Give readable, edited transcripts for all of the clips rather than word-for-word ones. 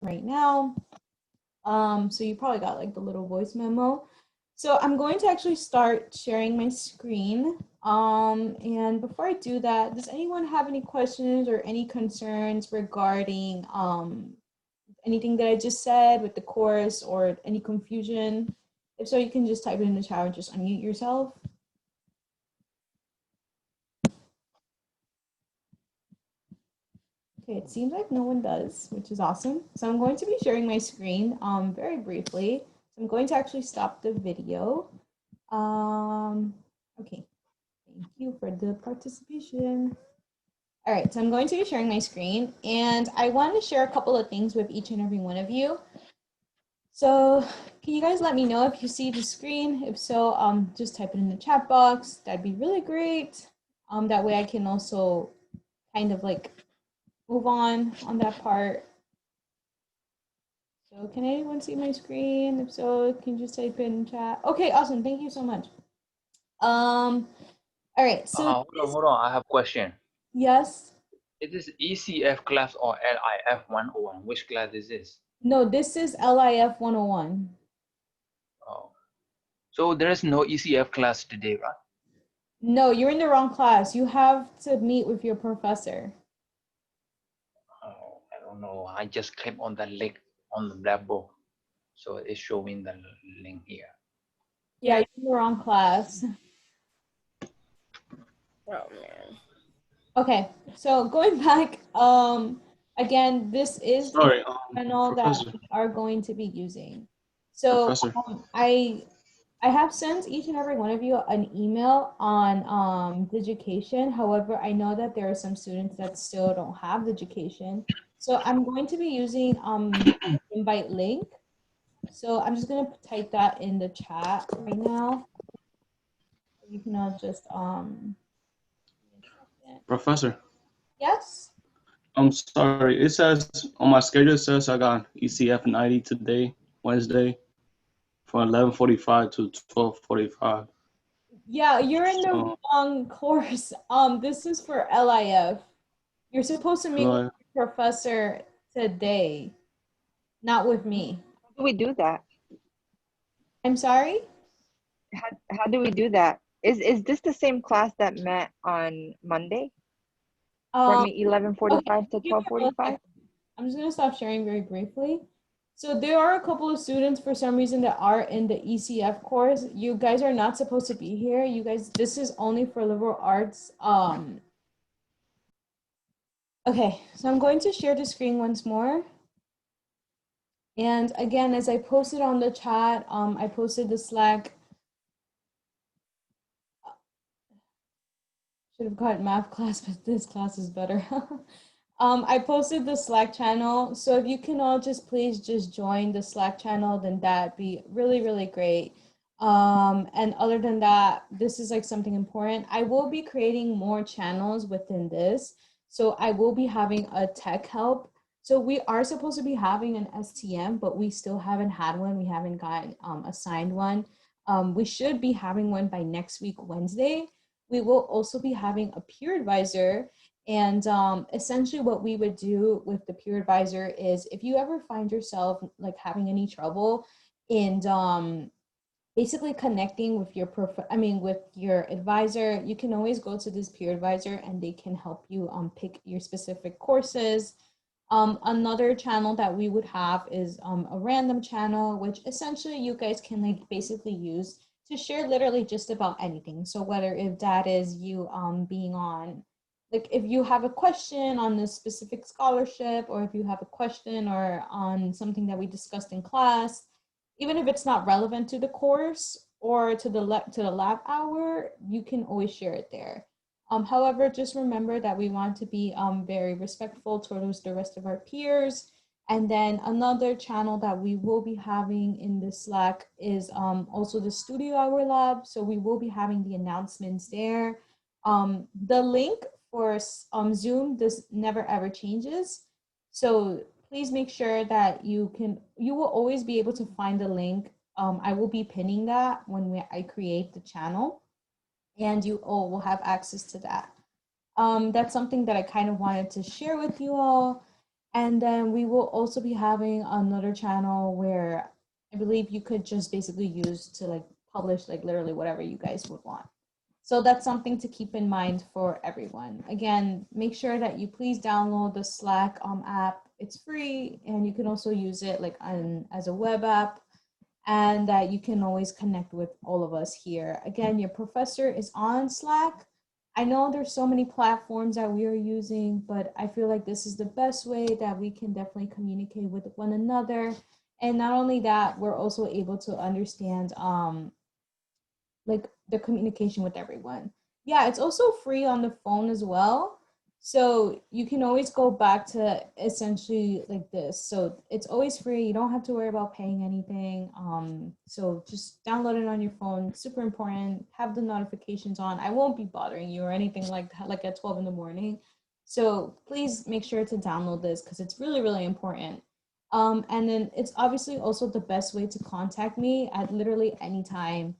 right now. So you probably got like the little voice memo. So I'm going to actually start sharing my screen. And before I do that, does anyone have any questions or any concerns regarding anything that I just said with the course or any confusion? If so, you can just type it in the chat or just unmute yourself. Okay, it seems like no one does, which is awesome. So I'm going to be sharing my screen very briefly. So I'm going to actually stop the video. Okay, thank you for the participation. All right, so I'm going to be sharing my screen and I want to share a couple of things with each and every one of you. So can you guys let me know if you see the screen? If so, just type it in the chat box. That'd be really great. That way I can also kind of like move on that part. So can anyone see my screen? If so, can you just type in chat? Okay, awesome. Thank you so much. All right. So hold on. I have a question. yes. Is this ECF class or LIF 101? Which class is this? No, this is LIF 101. Oh, so there is no ECF class today, right? No, you're in the wrong class. You have to meet with your professor. Oh, I don't know. I just clicked on the link on the Blackboard, so it's showing the link here. Yeah, you're in the wrong class. Oh man. Okay, so going back, again, this is the channel that Professor. we are going to be using. So Professor. I have sent each and every one of you an email on Digication. However, I know that there are some students that still don't have Digication. So I'm going to be using invite link. So I'm just gonna type that in the chat right now. You can all just Professor. Yes. I'm sorry. It says on my schedule, it says I got ECF 90 today, Wednesday, from 11:45 to 12:45. Yeah, you're in the wrong course. This is for LIF. You're supposed to meet with your professor today, not with me. How do we do that? I'm sorry? How do we do that? Is this the same class that met on Monday? From 11:45 to 12:45? I'm just gonna stop sharing very briefly. So there are a couple of students for some reason that are in the ECF course. You guys are not supposed to be here. You guys, this is only for liberal arts. Okay, so I'm going to share the screen once more. And again, as I posted on the chat, I posted the Slack. Should have got math class, but this class is better. I posted the Slack channel. So if you can all just please just join the Slack channel, then that'd be really, really great. And other than that, this is like something important. I will be creating more channels within this. So I will be having a tech help. So we are supposed to be having an STM, but we still haven't had one. We haven't gotten assigned one. We should be having one by next week, Wednesday. We will also be having a peer advisor. And essentially what we would do with the peer advisor is if you ever find yourself like having any trouble in basically connecting with your with your advisor, you can always go to this peer advisor and they can help you pick your specific courses. Another channel that we would have is a random channel, which essentially you guys can like basically use to share literally just about anything. So whether if that is you being on, like if you have a question on this specific scholarship, or if you have a question or on something that we discussed in class, even if it's not relevant to the course or to the lab hour, you can always share it there. However, just remember that we want to be very respectful towards the rest of our peers. And then another channel that we will be having in the Slack is also the Studio Hour Lab. So we will be having the announcements there. The link for Zoom, this never ever changes. So please make sure that you will always be able to find the link. I will be pinning that when I create the channel, and you all will have access to that. That's something that I kind of wanted to share with you all. And then we will also be having another channel where I believe you could just basically use to like publish like literally whatever you guys would want. So that's something to keep in mind for everyone. Again, make sure that you please download the Slack app. It's free and you can also use it like as a web app, and that you can always connect with all of us here. Again, your professor is on Slack. I know there's so many platforms that we are using, but I feel like this is the best way that we can definitely communicate with one another. And not only that, we're also able to understand like the communication with everyone. Yeah, it's also free on the phone as well. So you can always go back to essentially like this. So it's always free. You don't have to worry about paying anything. So just download it on your phone. Super important. Have the notifications on. I won't be bothering you or anything like that, like at 12 in the morning. So please make sure to download this because it's really, really important. And then it's obviously also the best way to contact me at literally any time.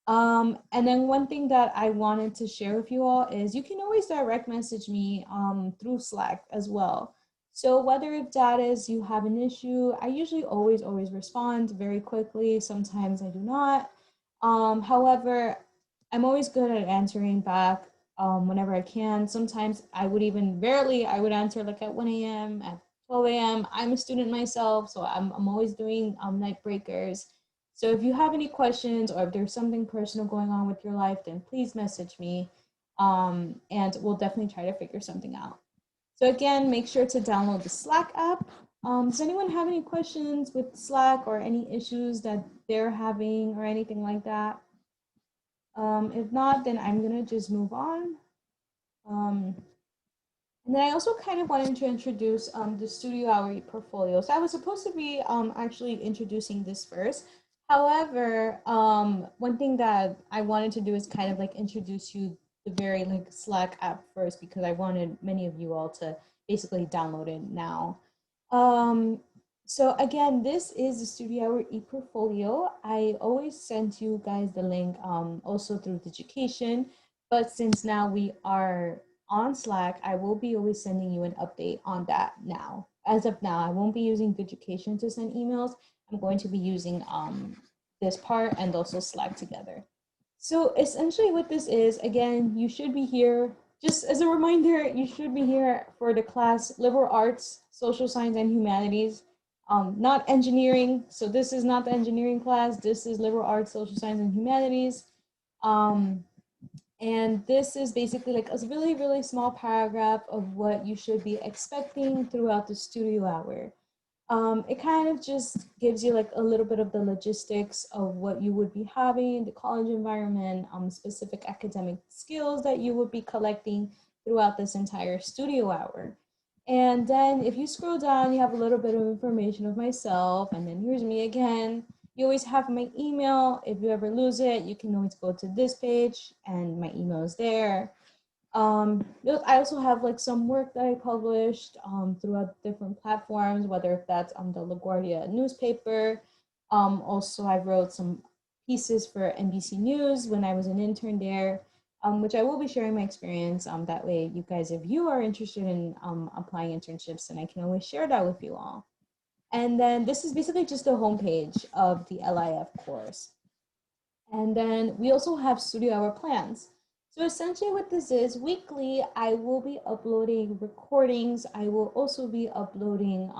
And then one thing that I wanted to share with you all is you can always direct message me through Slack as well. So whether if that is you have an issue, I usually always respond very quickly. Sometimes I do not. However, I'm always good at answering back whenever I can. Sometimes I would even barely I would answer like at 1 a.m. at 12 a.m. I'm a student myself, so I'm always doing night breakers. So if you have any questions or if there's something personal going on with your life, then please message me, and we'll definitely try to figure something out. So again, make sure to download the Slack app. Does anyone have any questions with Slack or any issues that they're having or anything like that? If not, then I'm gonna just move on. Um, and then I also kind of wanted to introduce the Studio Hour portfolio. So I was supposed to be actually introducing this first. However, one thing that I wanted to do is kind of like introduce you the very like Slack app first because I wanted many of you all to basically download it now. Um, so again, this is the Studio Hour e-portfolio. I always send you guys the link also through the education, but since now we are on Slack, I will be always sending you an update on that now. As of now, I won't be using Education to send emails. I'm going to be using this part and also Slack together. So essentially what this is, again, you should be here, just as a reminder, you should be here for the class Liberal Arts, Social Science, and Humanities, not engineering. So this is not the engineering class. This is Liberal Arts, Social Science, and Humanities. Um, and this is basically like a really, really small paragraph of what you should be expecting throughout the studio hour. It kind of just gives you like a little bit of the logistics of what you would be having in the college environment, specific academic skills that you would be collecting throughout this entire studio hour. And then if you scroll down, you have a little bit of information of myself, and then here's me again. You always have my email. If you ever lose it, you can always go to this page and my email is there. I also have like some work that I published throughout different platforms, whether if that's on the LaGuardia newspaper. Also, I wrote some pieces for NBC News when I was an intern there, which I will be sharing my experience. That way, you guys, if you are interested in applying internships, then I can always share that with you all. And then this is basically just the homepage of the LIF course. And then we also have studio hour plans. So essentially what this is, weekly, I will be uploading recordings. I will also be uploading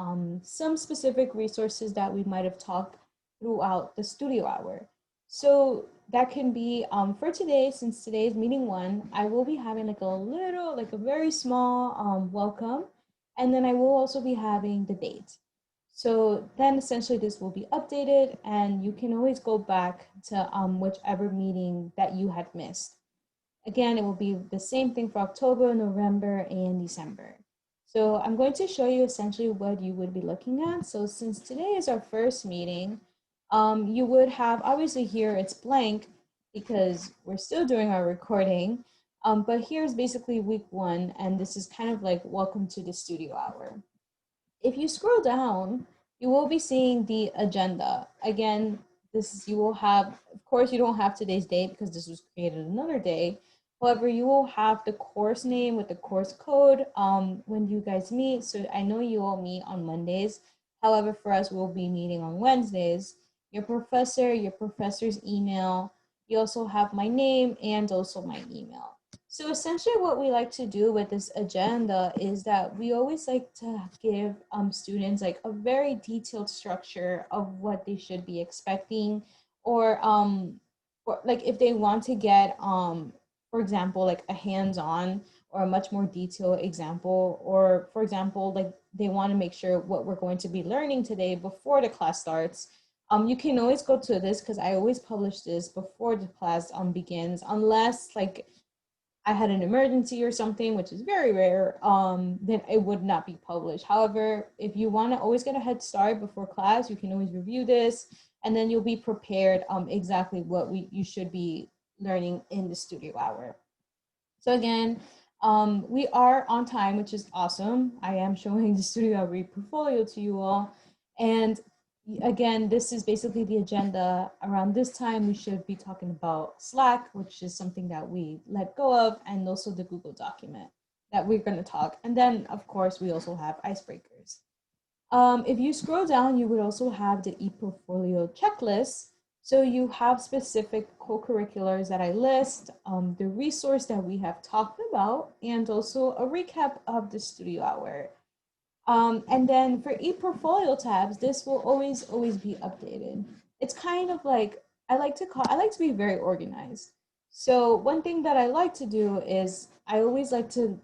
some specific resources that we might have talked throughout the studio hour. So that can be, for today, since today is meeting one, I will be having like a little, like a very small welcome. And then I will also be having the date. So then essentially this will be updated and you can always go back to whichever meeting that you had missed. Again, it will be the same thing for October, November, and December. So I'm going to show you essentially what you would be looking at. So since today is our first meeting, you would have, obviously here it's blank because we're still doing our recording, but here's basically week one, and this is kind of like welcome to the studio hour. If you scroll down, you will be seeing the agenda. Again, this is, you will have, of course, you don't have today's date because this was created another day, However, you will have the course name with the course code when you guys meet. So I know you all meet on Mondays. However, for us, we'll be meeting on Wednesdays. Your professor's email. You also have my name and also my email. So essentially what we like to do with this agenda is that we always like to give students like a very detailed structure of what they should be expecting, or like if they want to get for example, like a hands-on or a much more detailed example, or for example, like they want to make sure what we're going to be learning today before the class starts. You can always go to this because I always publish this before the class begins, unless like I had an emergency or something, which is very rare, then it would not be published. However, if you want to always get a head start before class, you can always review this, and then you'll be prepared exactly what you should be learning in the studio hour. So again, we are on time, which is awesome. I am showing the studio hour portfolio to you all, and again, this is basically the agenda. Around this time, we should be talking about Slack, which is something that we let go of, and also the Google document that we're going to talk. And then, of course, we also have icebreakers. If you scroll down, you would also have the ePortfolio checklist. So you have specific co-curriculars that I list, the resource that we have talked about, and also a recap of the studio hour. And then for ePortfolio tabs, this will always be updated. It's kind of like, I like to be very organized. So one thing that I like to do is I always like to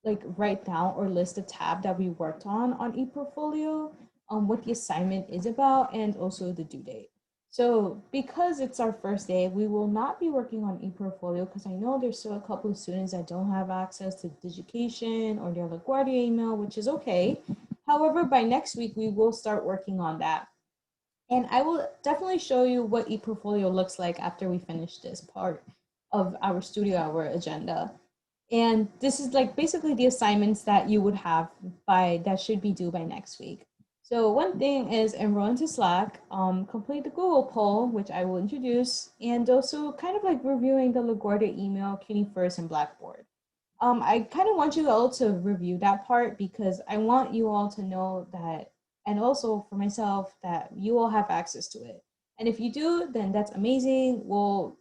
like write down or list a tab that we worked on ePortfolio, what the assignment is about, and also the due date. So because it's our first day, we will not be working on ePortfolio because I know there's still a couple of students that don't have access to Digication or their LaGuardia email, which is okay. However, by next week, we will start working on that. And I will definitely show you what ePortfolio looks like after we finish this part of our studio hour agenda. And this is like basically the assignments that you would have that should be due by next week. So one thing is enroll into Slack, complete the Google poll, which I will introduce, and also kind of like reviewing the LaGuardia email, CUNY First, and Blackboard. I kind of want you all to review that part because I want you all to know that, and also for myself, that you all have access to it. And if you do, then that's amazing. We'll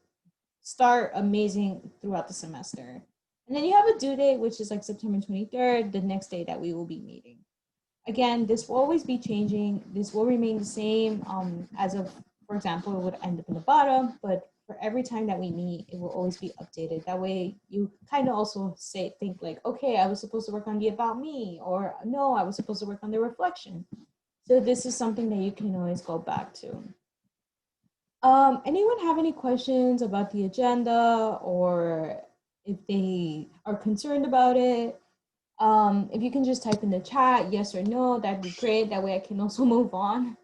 start amazing throughout the semester. And then you have a due date, which is like September 23rd, the next day that we will be meeting. Again, this will always be changing. This will remain the same as of, for example, it would end up in the bottom, but for every time that we meet, it will always be updated. That way you kind of also think like, okay, I was supposed to work on the about me, or no, I was supposed to work on the reflection. So this is something that you can always go back to. Anyone have any questions about the agenda or if they are concerned about it? If you can just type in the chat, yes or no, that'd be great. That way I can also move on.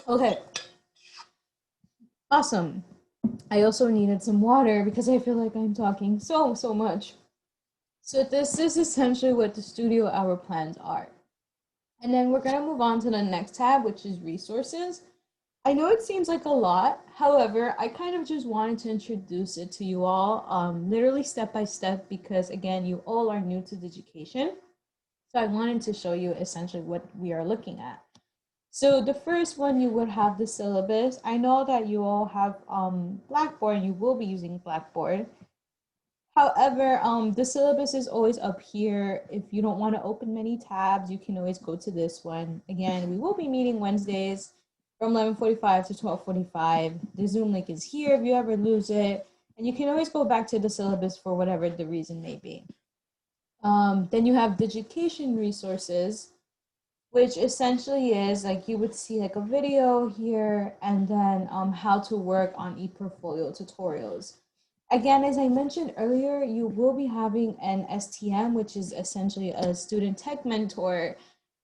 Okay, awesome. I also needed some water because I feel like I'm talking so much. So this is essentially what the studio hour plans are. And then we're gonna move on to the next tab, which is resources. I know it seems like a lot. However, I kind of just wanted to introduce it to you all, literally step by step, because again, you all are new to Digication. So I wanted to show you essentially what we are looking at. So the first one, you would have the syllabus. I know that you all have Blackboard, you will be using Blackboard. However, the syllabus is always up here. If you don't want to open many tabs, you can always go to this one. Again, we will be meeting Wednesdays from 11:45 to 12:45. The Zoom link is here if you ever lose it. And you can always go back to the syllabus for whatever the reason may be. Then you have Digication resources, which essentially is like you would see like a video here and then how to work on ePortfolio tutorials. Again, as I mentioned earlier, you will be having an STM, which is essentially a student tech mentor.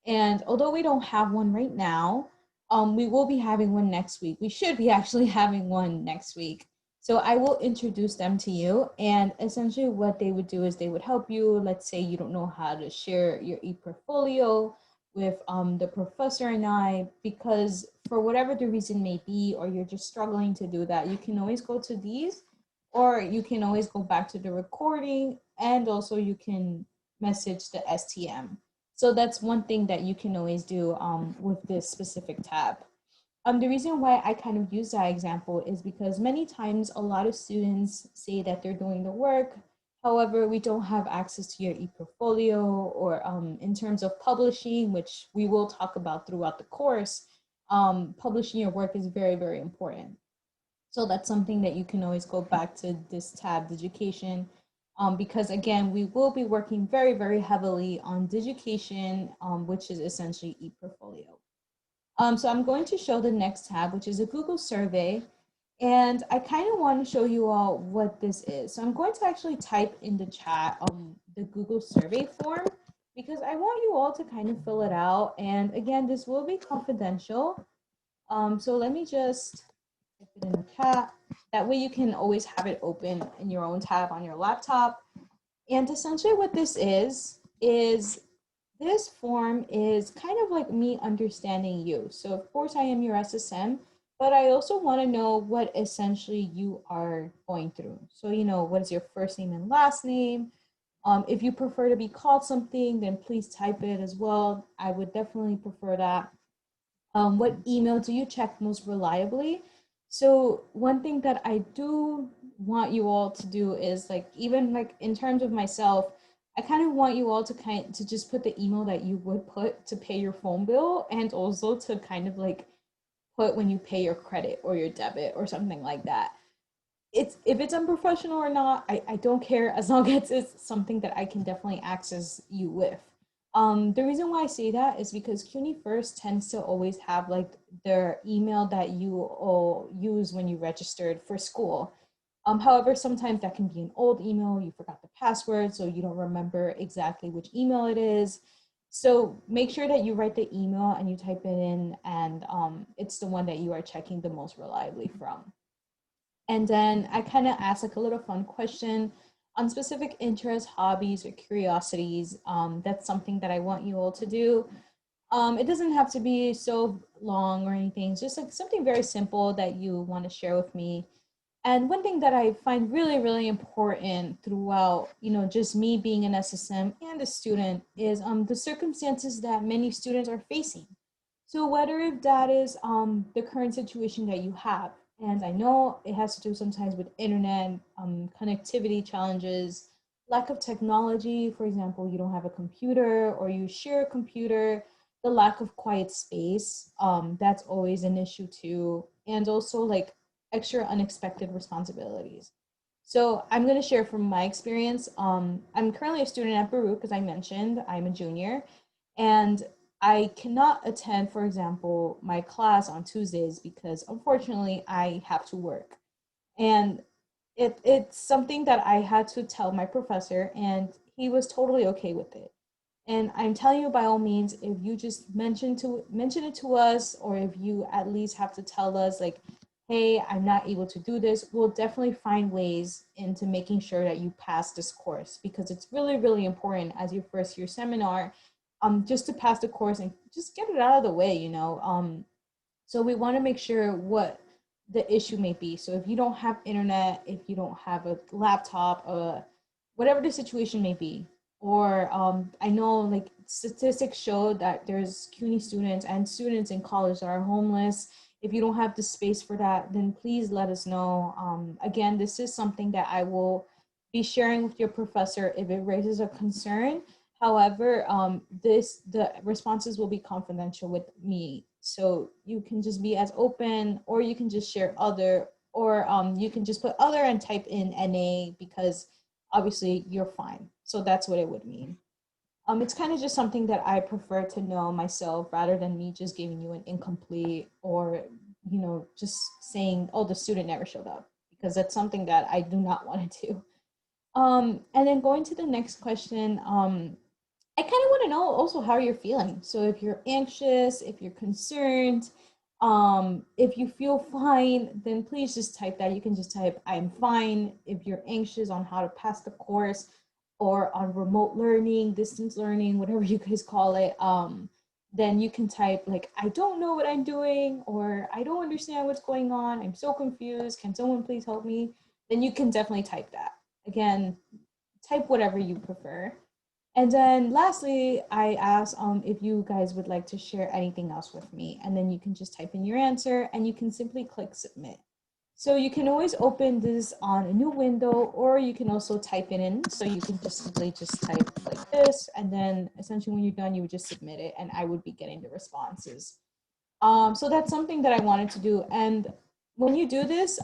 And although we don't have one right now, we will be having one next week. We should be actually having one next week. So I will introduce them to you. And essentially what they would do is they would help you. Let's say you don't know how to share your ePortfolio, with the professor and I, because for whatever the reason may be, or you're just struggling to do that, you can always go to these, or you can always go back to the recording, and also you can message the STM. So that's one thing that you can always do with this specific tab. The reason why I kind of use that example is because many times a lot of students say that they're doing the work. However, we don't have access to your e-portfolio, or in terms of publishing, which we will talk about throughout the course, publishing your work is very, very important. So that's something that you can always go back to this tab, Education, because again, we will be working very, very heavily on Education, which is essentially e-portfolio. So I'm going to show the next tab, which is a Google survey. And I kind of want to show you all what this is. So I'm going to actually type in the chat the Google survey form, because I want you all to kind of fill it out. And again, this will be confidential. So let me just type it in the chat. That way you can always have it open in your own tab on your laptop. And essentially what this is this form is kind of like me understanding you. So of course I am your SSM, but I also want to know what essentially you are going through. So, you know, what is your first name and last name? If you prefer to be called something, then please type it as well. I would definitely prefer that. What email do you check most reliably? So one thing that I do want you all to do is, like, even like in terms of myself, I kind of want you all to just put the email that you would put to pay your phone bill, and also to kind of like put when you pay your credit or your debit or something like that. It's, if it's unprofessional or not, I don't care, as long as it's something that I can definitely access you with. The reason why I say that is because CUNY First tends to always have like their email that you all use when you registered for school. However, sometimes that can be an old email, you forgot the password, so you don't remember exactly which email it is. So make sure that you write the email and you type it in, and it's the one that you are checking the most reliably from. And then I kind of asked like a little fun question on specific interests, hobbies, or curiosities. That's something that I want you all to do. It doesn't have to be so long or anything. It's just like something very simple that you want to share with me. And one thing that I find really, really important throughout, you know, just me being an SSM and a student is the circumstances that many students are facing. So whether if that is the current situation that you have, and I know it has to do sometimes with internet, connectivity challenges, lack of technology. For example, you don't have a computer or you share a computer, the lack of quiet space, that's always an issue too. And also like extra unexpected responsibilities. So I'm going to share from my experience. I'm currently a student at Baruch, as I mentioned. I'm a junior, and I cannot attend, for example, my class on Tuesdays because unfortunately I have to work. And it's something that I had to tell my professor, and he was totally okay with it. And I'm telling you, by all means, if you just mention it to us, or if you at least have to tell us like, hey, I'm not able to do this, we'll definitely find ways into making sure that you pass this course, because it's really, really important as your first year seminar, just to pass the course and just get it out of the way, you know. So we want to make sure what the issue may be. So if you don't have internet, if you don't have a laptop, whatever the situation may be, or I know like statistics show that there's CUNY students and students in college that are homeless. If you don't have the space for that, then please let us know. Again, this is something that I will be sharing with your professor if it raises a concern. However, the responses will be confidential with me. So you can just be as open, or you can just share other, or you can just put other and type in NA, because obviously you're fine. So that's what it would mean. It's kind of just something that I prefer to know myself, rather than me just giving you an incomplete, or, you know, just saying, oh, the student never showed up, because that's something that I do not want to do. And then going to the next question, I kind of want to know also how you're feeling. So if you're anxious, if you're concerned, if you feel fine, then please just type that. You can just type I'm fine. If you're anxious on how to pass the course, or on remote learning, distance learning, whatever you guys call it, then you can type like, I don't know what I'm doing, or I don't understand what's going on. I'm so confused. Can someone please help me? Then you can definitely type that. Again, type whatever you prefer. And then lastly, I asked if you guys would like to share anything else with me. And then you can just type in your answer and you can simply click submit. So you can always open this on a new window, or you can also type it in. So you can just simply just type like this, and then essentially when you're done, you would just submit it and I would be getting the responses. So that's something that I wanted to do. And when you do this,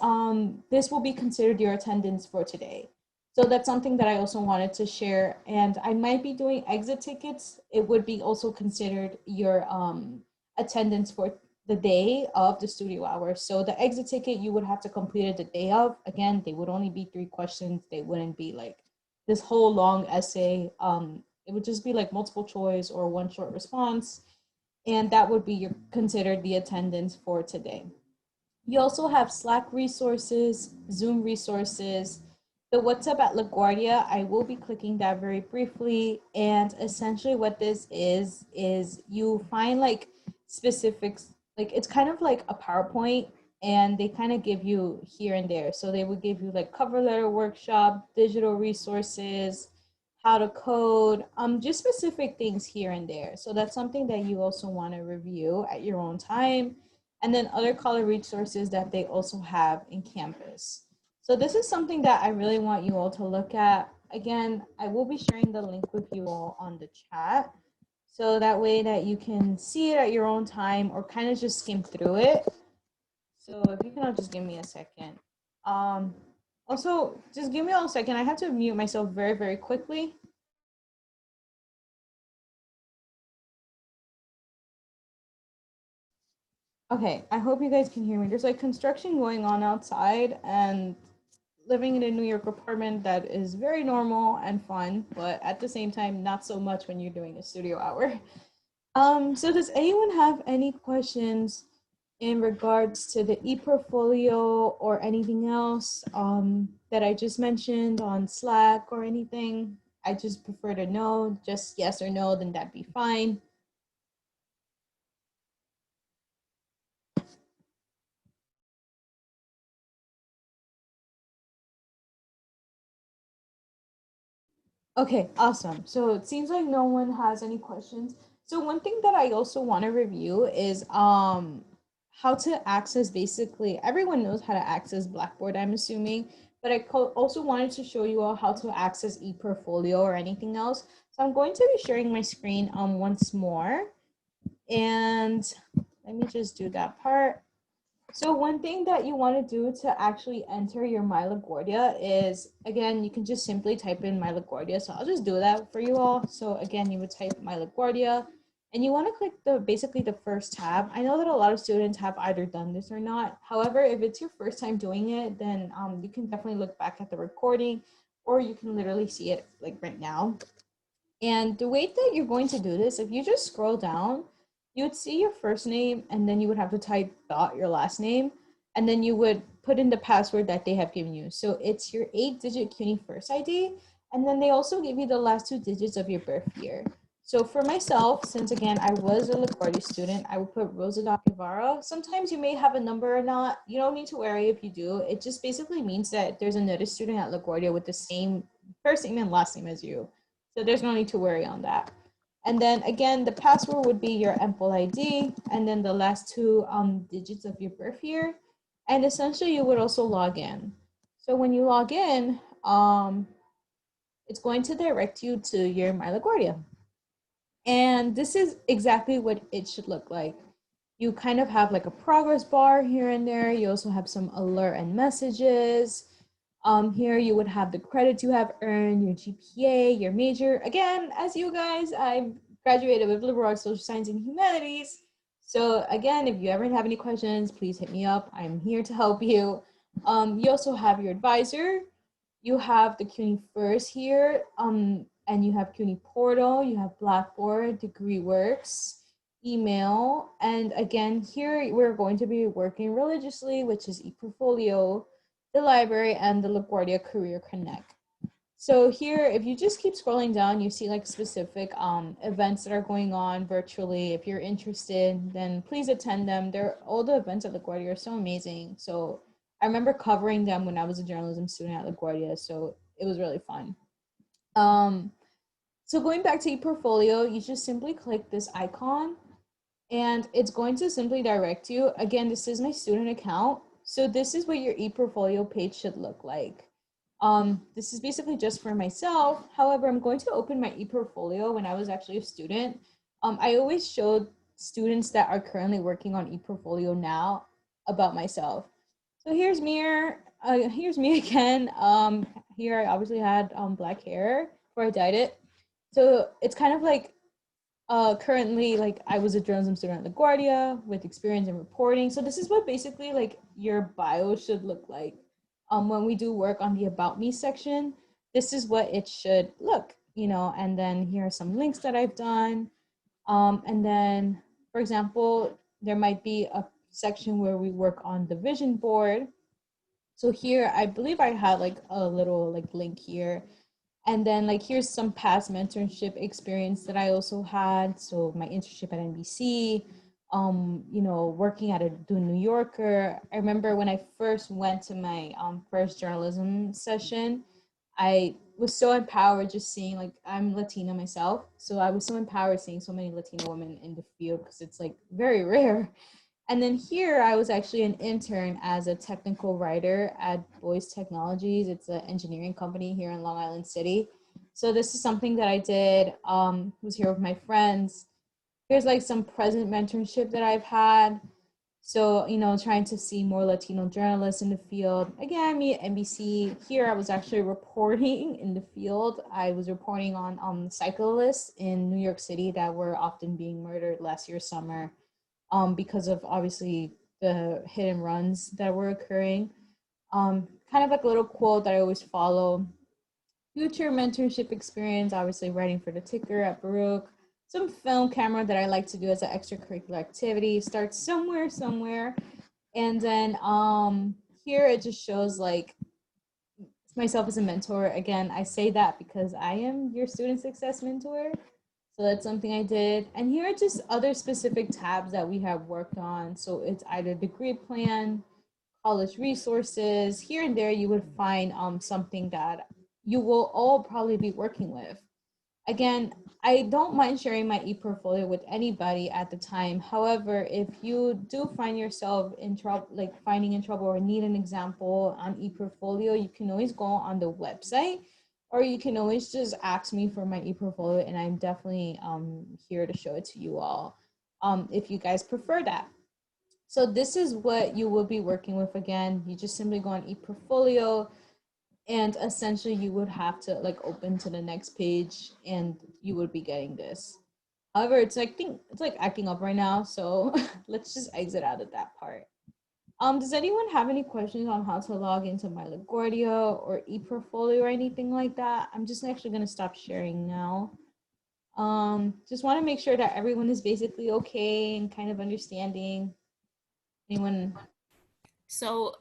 this will be considered your attendance for today. So that's something that I also wanted to share. And I might be doing exit tickets. It would be also considered your attendance for the day of the studio hours. So the exit ticket, you would have to complete it the day of. Again, they would only be 3 questions. They wouldn't be like this whole long essay. It would just be like multiple choice or one short response, and that would be your considered the attendance for today. You also have Slack resources, Zoom resources, the WhatsApp at LaGuardia. I will be clicking that very briefly. And essentially what this is you find like specifics, like it's kind of like a PowerPoint, and they kind of give you here and there. So they would give you like cover letter workshop, digital resources, how to code, just specific things here and there. So that's something that you also want to review at your own time. And then other college resources that they also have in campus. So this is something that I really want you all to look at. Again, I will be sharing the link with you all on the chat. So that way that you can see it at your own time or kind of just skim through it. So if you can all just give me a second. Um, Also, just give me all a second. I have to mute myself very, very quickly. Okay, I hope you guys can hear me. There's like construction going on outside, and living in a New York apartment, that is very normal and fun, but at the same time, not so much when you're doing a studio hour. So does anyone have any questions in regards to the e-portfolio or anything else that I just mentioned on Slack or anything? I just prefer to know, just yes or no, then that'd be fine. Okay, awesome. So it seems like no one has any questions. So one thing that I also want to review is how to access, basically everyone knows how to access Blackboard, I'm assuming, but also wanted to show you all how to access ePortfolio or anything else. So I'm going to be sharing my screen once more, and let me just do that part. So one thing that you want to do to actually enter your My LaGuardia is, again, you can just simply type in My LaGuardia. So I'll just do that for you all. So again, you would type My LaGuardia, and you want to click basically the first tab. I know that a lot of students have either done this or not. However, if it's your first time doing it, then you can definitely look back at the recording, or you can literally see it like right now. And the way that you're going to do this, if you just scroll down, you would see your first name, and then you would have to type dot your last name, and then you would put in the password that they have given you. So it's your 8-digit CUNY first ID, and then they also give you the last 2 digits of your birth year. So for myself, since again I was a LaGuardia student, I would put Rosa Guevara. Sometimes you may have a number or not. You don't need to worry if you do. It just basically means that there's another student at LaGuardia with the same first name and last name as you. So there's no need to worry on that. And then again, the password would be your MPOL ID, and then the last 2 digits of your birth year. And essentially you would also log in. So when you log in, it's going to direct you to your My LaGuardia. And this is exactly what it should look like. You kind of have like a progress bar here and there. You also have some alert and messages. Here you would have the credits you have earned, your GPA, your major. Again, as you guys, I graduated with liberal arts, social science, and humanities. So again, if you ever have any questions, please hit me up. I'm here to help you. You also have your advisor. You have the CUNY First here, and you have CUNY Portal, you have Blackboard, DegreeWorks, email, and again, here we're going to be working religiously, which is ePortfolio, the library, and the LaGuardia Career Connect. So here, if you just keep scrolling down, you see like specific events that are going on virtually. If you're interested, then please attend them. They're all the events at LaGuardia are so amazing. So I remember covering them when I was a journalism student at LaGuardia, so it was really fun. Um, so going back to ePortfolio, you just simply click this icon and it's going to simply direct you. Again, this is my student account. So this is what your ePortfolio page should look like. This is basically just for myself. However, I'm going to open my ePortfolio when I was actually a student. I always showed students that are currently working on ePortfolio now about myself. So here's me again. Here I obviously had black hair before I dyed it. So it's kind of like currently, like I was a journalism student at LaGuardia with experience in reporting. So this is what basically like your bio should look like. When we do work on the About Me section, this is what it should look, you know, and then here are some links that I've done. And then, for example, there might be a section where we work on the vision board. So here, I believe I had like a little like link here, and then like here's some past mentorship experience that I also had. So my internship at NBC, you know, working at the New Yorker. I remember when I first went to my first journalism session, I was so empowered just seeing, like, I'm Latina myself, so I was so empowered seeing so many Latina women in the field because it's like very rare. And then here, I was actually an intern as a technical writer at Boys Technologies. It's an engineering company here in Long Island City. So this is something that I did. Was here with my friends. Here's like some present mentorship that I've had. So, you know, trying to see more Latino journalists in the field. Again, me at NBC. Here, I was actually reporting in the field. I was reporting on cyclists in New York City that were often being murdered last year summer, because of obviously the hit and runs that were occurring. Kind of like a little quote that I always follow. Future mentorship experience, obviously writing for the ticker at Baruch. Some film camera that I like to do as an extracurricular activity. Start somewhere. And then here it just shows like myself as a mentor. Again, I say that because I am your student success mentor. So that's something I did. And here are just other specific tabs that we have worked on. So it's either degree plan, college resources. Here and there, you would find something that you will all probably be working with. Again, I don't mind sharing my e-portfolio with anybody at the time. However, if you do find yourself in trouble, like finding in trouble or need an example on e-portfolio, you can always go on the website, or you can always just ask me for my e-portfolio, and I'm definitely here to show it to you all, if you guys prefer that. So this is what you will be working with. Again, you just simply go on ePortfolio, and essentially you would have to like open to the next page and you would be getting this. However, it's like, I think it's like acting up right now, so let's just exit out of that part. Does anyone have any questions on how to log into my LaGuardia or ePortfolio or anything like that? I'm just actually gonna stop sharing now. Just want to make sure that everyone is basically okay and kind of understanding. Anyone? So,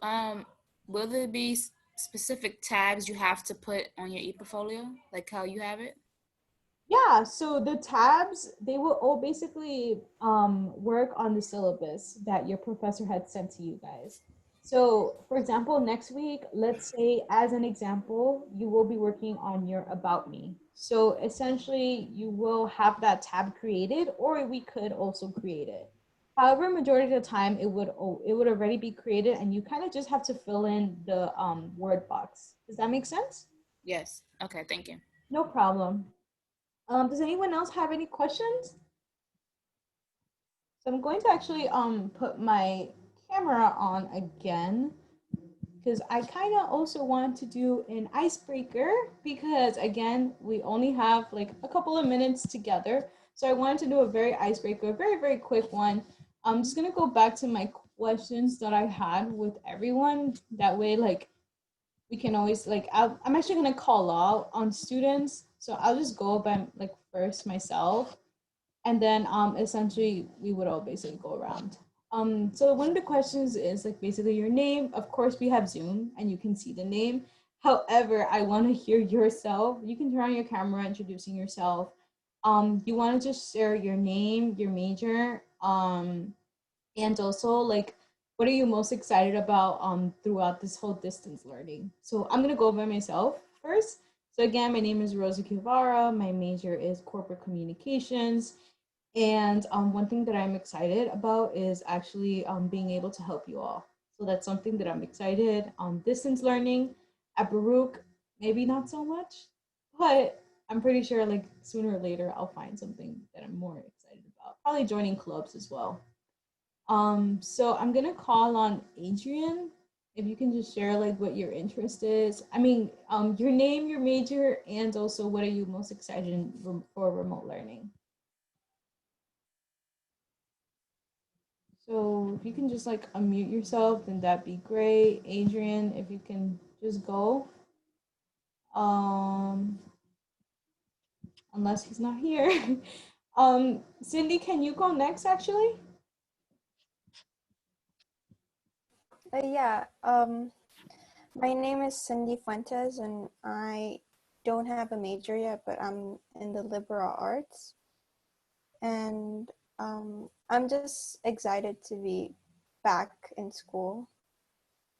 will there be specific tabs you have to put on your e-portfolio, like how you have it? Yeah, so the tabs, they will all basically work on the syllabus that your professor had sent to you guys. So, for example, next week, let's say as an example, you will be working on your About Me. So essentially, you will have that tab created, or we could also create it. However, majority of the time, it would already be created, and you kind of just have to fill in the word box. Does that make sense? Yes. Okay, thank you. No problem. Does anyone else have any questions? So I'm going to actually put my camera on again because I kind of also want to do an icebreaker because again, we only have like a couple of minutes together. So I wanted to do a very icebreaker, a very, very quick one. I'm just gonna go back to my questions that I had with everyone. That way, like we can always like I'm actually gonna call out on students. So I'll just go by like first myself, and then essentially we would all basically go around. So one of the questions is like basically your name. Of course, we have Zoom and you can see the name. However, I want to hear yourself. You can turn on your camera introducing yourself. You want to just share your name, your major, and also like what are you most excited about throughout this whole distance learning. So I'm going to go over myself first. So again, my name is Rosa Guevara. My major is corporate communications. And one thing that I'm excited about is actually being able to help you all. So that's something that I'm excited. Distance learning at Baruch, maybe not so much, but I'm pretty sure like sooner or later I'll find something that I'm more excited about. Probably joining clubs as well. So I'm gonna call on Adrian. If you can just share like what your interest is. I mean, your name, your major, and also what are you most excited for remote learning. So if you can just like unmute yourself, then that'd be great. Adrian, if you can just go. Um, unless he's not here. Cindy, can you go next actually? Yeah, my name is Cindy Fuentes, and I don't have a major yet, but I'm in the liberal arts. And I'm just excited to be back in school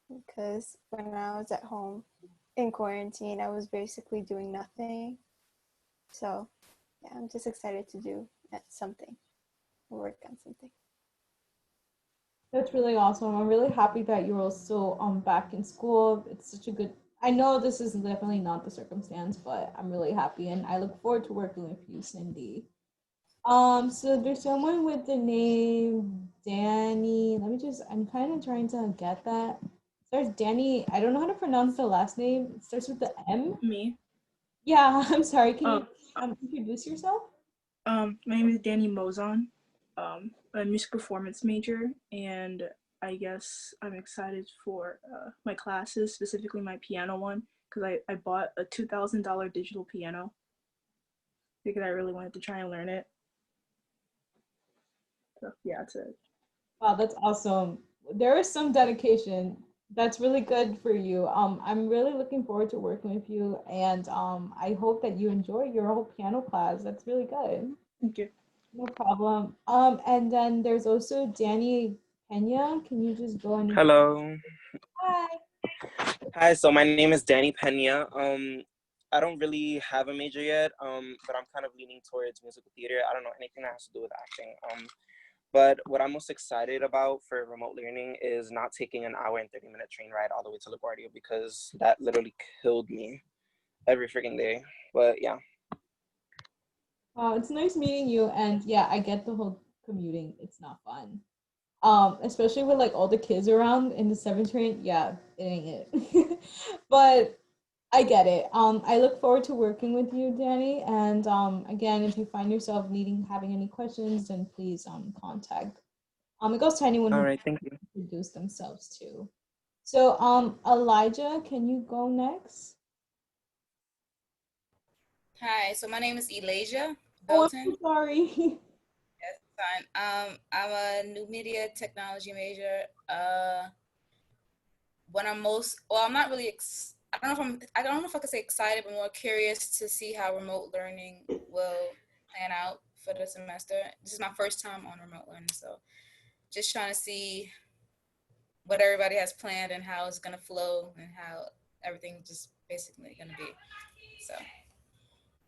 because when I was at home in quarantine, I was basically doing nothing. So, yeah, I'm just excited to do something, work on something. That's really awesome. I'm really happy that you're also back in school. It's such a good. I know this is definitely not the circumstance, but I'm really happy and I look forward to working with you, Cindy. So there's someone with the name Danny. Let me just I'm kind of trying to get that. Starts Danny. I don't know how to pronounce the last name. It starts with the M. Me. Yeah, I'm sorry. Can you Uh, introduce yourself? my name is Danny Mozon. I'm a music performance major, and I guess I'm excited for my classes, specifically my piano one, because I bought a $2,000 digital piano because I really wanted to try and learn it. So yeah, that's it. Wow, that's awesome. There is some dedication. That's really good for you. I'm really looking forward to working with you, and I hope that you enjoy your whole piano class. That's really good. Thank you. No problem. And then there's also Danny Pena. Can you just go and Hello. hi? Hi, so my name is Danny Pena. I don't really have a major yet, but I'm kind of leaning towards musical theater. I don't know anything that has to do with acting. But what I'm most excited about for remote learning is not taking an hour and 30-minute train ride all the way to LaGuardia because that literally killed me every freaking day. But yeah. Wow, it's nice meeting you. And yeah, I get the whole commuting. It's not fun. Especially with like all the kids around in the 7 train. Yeah, it ain't it. But I get it. I look forward to working with you, Danny. And again, if you find yourself needing having any questions, then please contact. It goes to anyone All who right, thank you. introduce themselves too. So Elijah, can you go next? Hi, so my name is Elijah Oh, I'm Belton. so sorry. Yes, fine. I'm a new media technology major. What I'm most, well, I'm not really, I don't know if I could say excited, but more curious to see how remote learning will plan out for the semester. This is my first time on remote learning, so just trying to see what everybody has planned and how it's gonna flow and how everything's just basically gonna be. So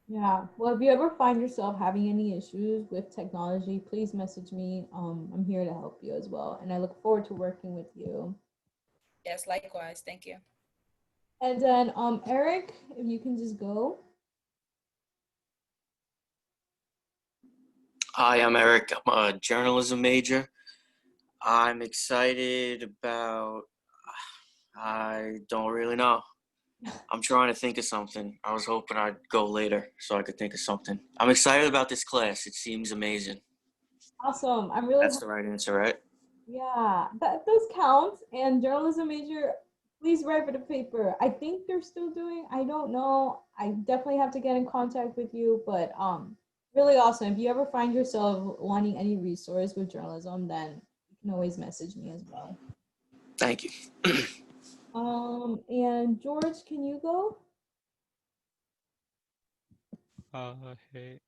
Yeah. Well, if you ever find yourself having any issues with technology, please message me. I'm here to help you as well, and I look forward to working with you. yes, likewise. Thank you. And then Eric, if you can just go. Hi, I'm Eric. I'm a journalism major. I'm excited about, I don't really know. I'm trying to think of something. I was hoping I'd go later so I could think of something. I'm excited about this class. It seems amazing. Awesome. I'm really That's the right answer, right? yeah, that does count. And journalism major, please write for the paper. I think they're still doing, I don't know. I definitely have to get in contact with you, but really awesome. If you ever find yourself wanting any resource with journalism, then you can always message me as well. Thank you. And George, can you go? Hey,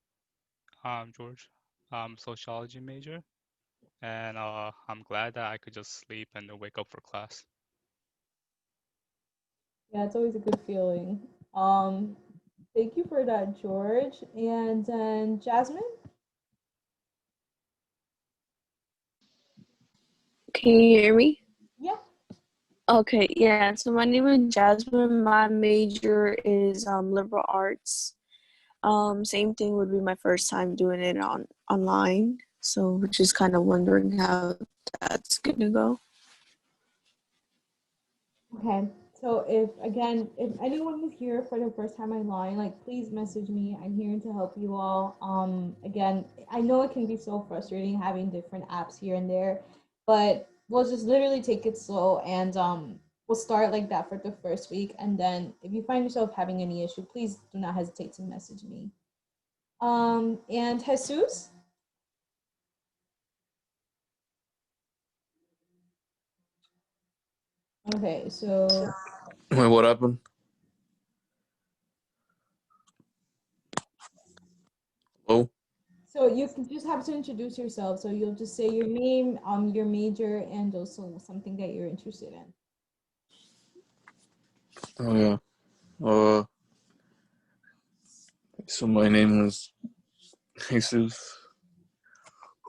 I'm George. I'm sociology major, and I'm glad that I could just sleep and then wake up for class. Yeah, it's always a good feeling. Um, Thank you for that, George. And then Jasmine? Can you hear me? Yeah. Okay, yeah. So my name is Jasmine. My major is liberal arts. Same thing would be my first time doing it online. So just kind of wondering how that's gonna go. Okay. So if anyone is here for the first time online, like please message me. I'm here to help you all. Again, I know it can be so frustrating having different apps here and there, but we'll just literally take it slow and we'll start like that for the first week. And then if you find yourself having any issue, please do not hesitate to message me. And Jesus? Okay, so Wait, what happened? Oh, so you can just have to introduce yourself. So you'll just say your name, your major, and also something that you're interested in. oh yeah. Uh, so my name is Jesus.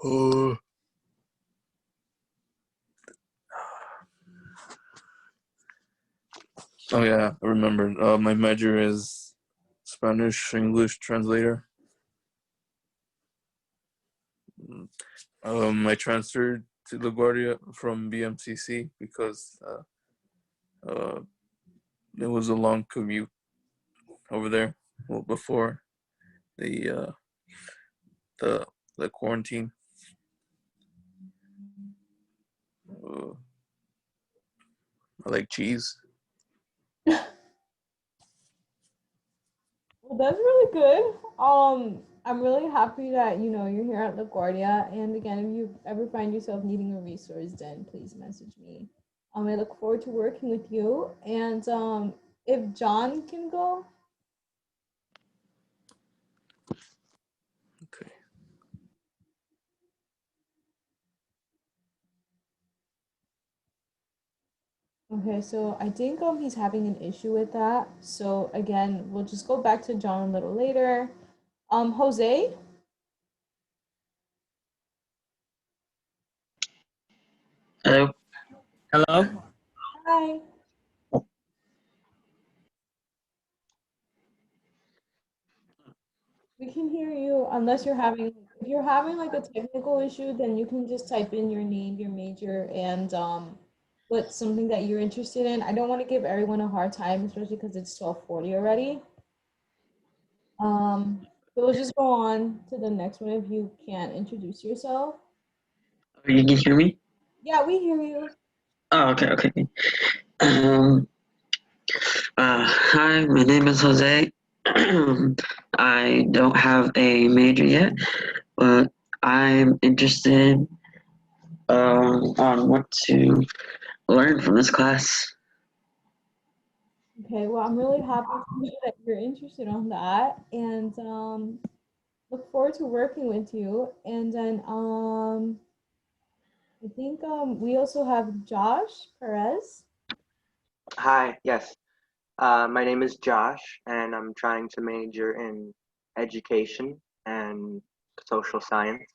Oh, oh yeah, I remembered. My major is Spanish English translator. I transferred to LaGuardia from BMCC because uh, it was a long commute over there. Well, before the uh, the the quarantine. Uh, I like cheese. Well, that's really good. I'm really happy that you're here at LaGuardia. And again, if you ever find yourself needing a resource, then please message me. I look forward to working with you. And if John can go, Okay. okay. So I think he's having an issue with that. So again, we'll just go back to John a little later. Jose. Hello. Hello. Hi. We can hear you unless if you're having like a technical issue, then you can just type in your name, your major, and what something that you're interested in. I don't want to give everyone a hard time, especially because it's 12:40 already. So we'll just go on to the next one if you can introduce yourself. You can hear me? Yeah, we hear you. Oh, okay, okay. Um, Hi, my name is Jose. I don't have a major yet, but I'm interested on what to learn from this class. Okay, well, I'm really happy to hear that you're interested on that, and look forward to working with you. And then I think we also have Josh Perez. Hi, yes. My name is Josh, and I'm trying to major in education and social science.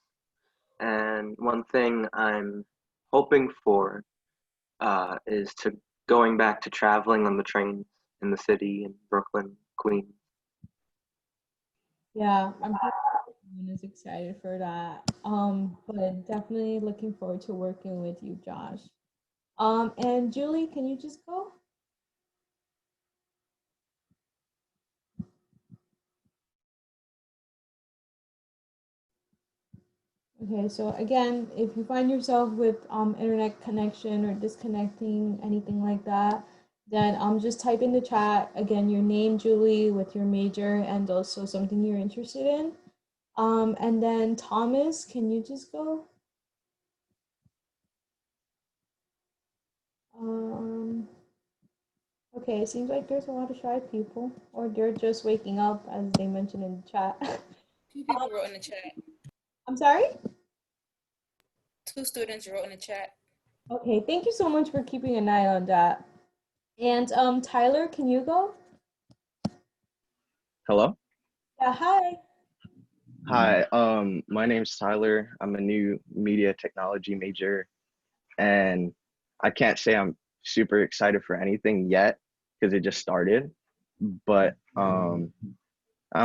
And one thing I'm hoping for is to going back to traveling on the trains in the city in Brooklyn, Queens. Yeah, I'm sure everyone is excited for that. But definitely looking forward to working with you, Josh. And Julie, can you just go? Okay, so again, if you find yourself with internet connection or disconnecting, anything like that, then just type in the chat again your name, Julie, with your major and also something you're interested in. And then Thomas, can you just go? Um, Okay, it seems like there's a lot of shy people, or they're just waking up, as they mentioned in the chat. Two people wrote in the chat. I'm sorry? Two students wrote in the chat. Okay, thank you so much for keeping an eye on that. And Tyler, can you go? Hello. Yeah, hi. Hi. My name's Tyler. I'm a new media technology major, and I can't say I'm super excited for anything yet because it just started. But I'm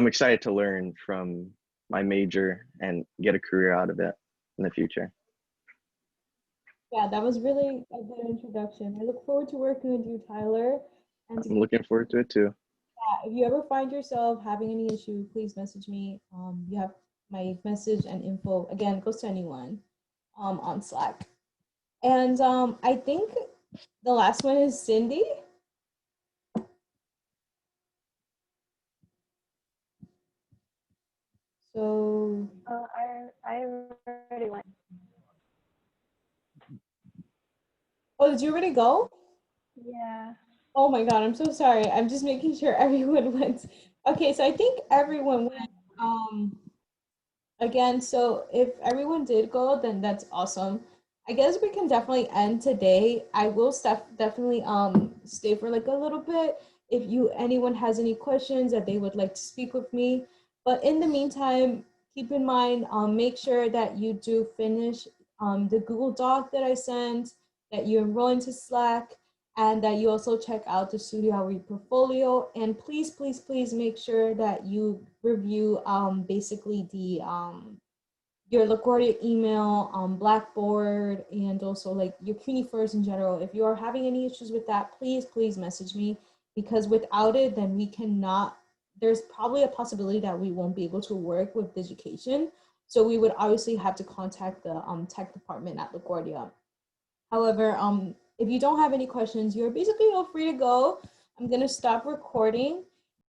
excited to learn from my major and get a career out of it in the future. Yeah, that was really a good introduction. I look forward to working with you, Tyler. And I'm looking forward to it too. if you ever find yourself having any issue, please message me. You have my message and info. Again, it goes to anyone on Slack. And I think the last one is Cindy. So I already went. oh, did you already go? Yeah. Oh my God, I'm so sorry. I'm just making sure everyone went. Okay, so I think everyone went. Again, so if everyone did go, then that's awesome. I guess we can definitely end today. I will definitely stay for like a little bit if you anyone has any questions that they would like to speak with me. But in the meantime, keep in mind, make sure that you do finish the Google Doc that I sent, that you enroll into Slack, and that you also check out the Studio Outreach portfolio. And please, please, please make sure that you review basically the your LaGuardia email, Blackboard, and also like your CUNY first in general. If you are having any issues with that, please, please message me, because without it, then we cannot, there's probably a possibility that we won't be able to work with education. So we would obviously have to contact the tech department at LaGuardia. However, if you don't have any questions, you're basically all free to go. I'm gonna stop recording.